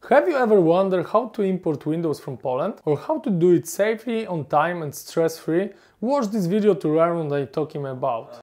Have you ever wondered how to import windows from Poland or how to do it safely, on time and stress-free? Watch this video to learn what I'm talking about.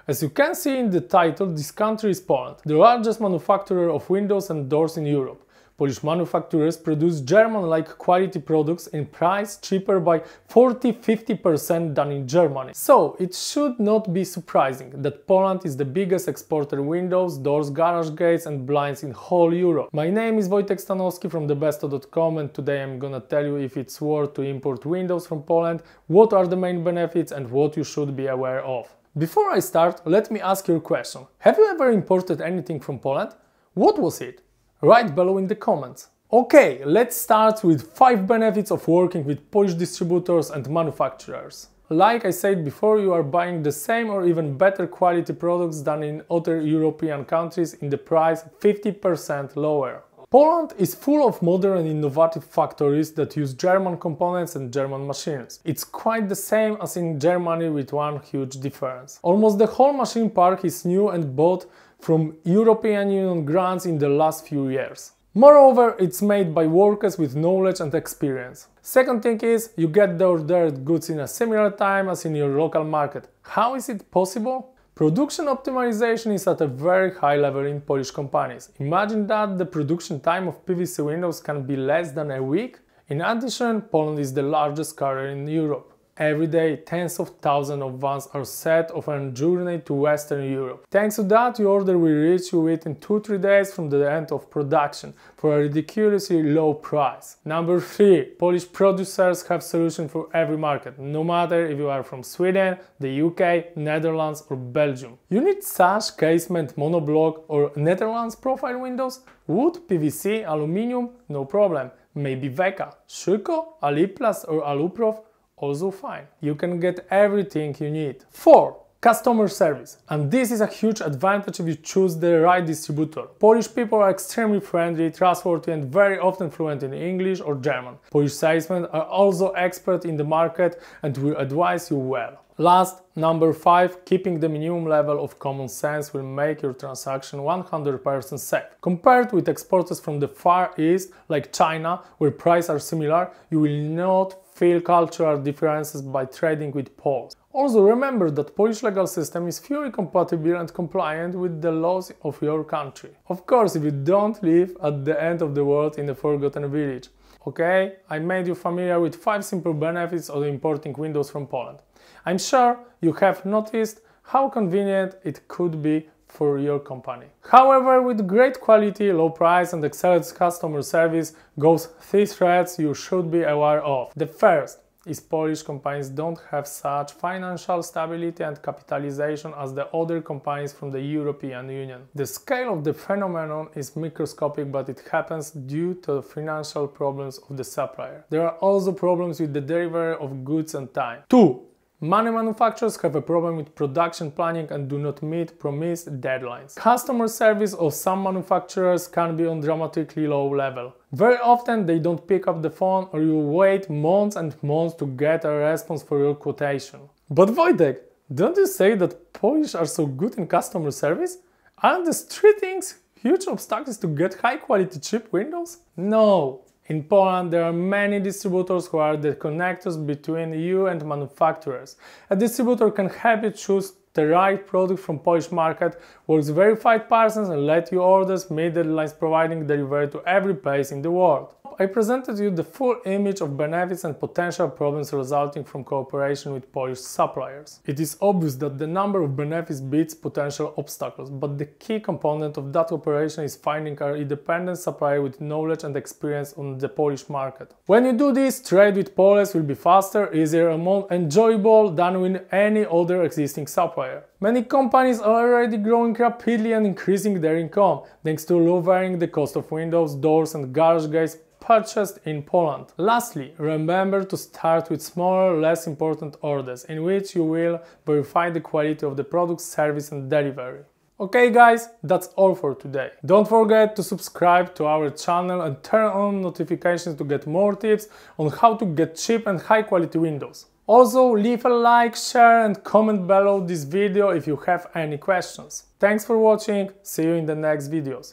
As you can see in the title, this country is Poland, the largest manufacturer of windows and doors in Europe. Polish manufacturers produce German-like quality products in price cheaper by 40–50% than in Germany. So it should not be surprising that Poland is the biggest exporter of windows, doors, garage gates and blinds in whole Europe. My name is Wojtek Stanowski from debesto.com and today I'm gonna tell you if it's worth to import windows from Poland, what are the main benefits and what you should be aware of. Before I start, let me ask you a question. Have you ever imported anything from Poland? What was it? Write below in the comments. Okay, let's start with 5 benefits of working with Polish distributors and manufacturers. Like I said before, you are buying the same or even better quality products than in other European countries in the price 50% lower. Poland is full of modern and innovative factories that use German components and German machines. It's quite the same as in Germany with one huge difference. Almost the whole machine park is new and bought from European Union grants in the last few years. Moreover, it's made by workers with knowledge and experience. Second thing is, you get the ordered goods in a similar time as in your local market. How is it possible? Production optimization is at a very high level in Polish companies. Imagine that the production time of PVC windows can be less than a week. In addition, Poland is the largest carrier in Europe. Every day, tens of thousands of vans are set off on a journey to Western Europe. Thanks to that, your order will reach you within 2–3 days from the end of production for a ridiculously low price. Number 3. Polish producers have solutions for every market, no matter if you are from Sweden, the UK, Netherlands or Belgium. You need sash, casement, monoblock or Netherlands profile windows? Wood, PVC, aluminium? No problem. Maybe Veka, Szyko, Aliplast or Aluprof? Also fine. You can get everything you need. 4. Customer service. And this is a huge advantage if you choose the right distributor. Polish people are extremely friendly, trustworthy and very often fluent in English or German. Polish salesmen are also expert in the market and will advise you well. Last, number 5, keeping the minimum level of common sense will make your transaction 100% safe. Compared with exporters from the Far East, like China, where prices are similar, you will not feel cultural differences by trading with Poles. Also remember that Polish legal system is fully compatible and compliant with the laws of your country. Of course, if you don't live at the end of the world in a forgotten village. Okay, I made you familiar with 5 simple benefits of importing windows from Poland. I'm sure you have noticed how convenient it could be for your company. However, with great quality, low price and excellent customer service goes 3 threats you should be aware of. The first is Polish companies don't have such financial stability and capitalization as the other companies from the European Union. The scale of the phenomenon is microscopic, but it happens due to the financial problems of the supplier. There are also problems with the delivery of goods on time. 2. Many manufacturers have a problem with production planning and do not meet promised deadlines. Customer service of some manufacturers can be on dramatically low level. Very often they don't pick up the phone or you wait months and months to get a response for your quotation. But Wojtek, don't you say that Polish are so good in customer service? Aren't these 3 things huge obstacles to get high quality cheap windows? No! In Poland, there are many distributors who are the connectors between you and manufacturers. A distributor can help you choose the right product from Polish market, works verified parcels and let you orders meet deadlines, providing delivery to every place in the world. I presented you the full image of benefits and potential problems resulting from cooperation with Polish suppliers. It is obvious that the number of benefits beats potential obstacles, but the key component of that cooperation is finding an independent supplier with knowledge and experience on the Polish market. When you do this, trade with Poles will be faster, easier and more enjoyable than with any other existing supplier. Many companies are already growing rapidly and increasing their income, thanks to lowering the cost of windows, doors and garage gates purchased in Poland. Lastly, remember to start with smaller, less important orders, in which you will verify the quality of the product, service and delivery. Okay guys, that's all for today. Don't forget to subscribe to our channel and turn on notifications to get more tips on how to get cheap and high quality windows. Also, leave a like, share and comment below this video if you have any questions. Thanks for watching, see you in the next videos.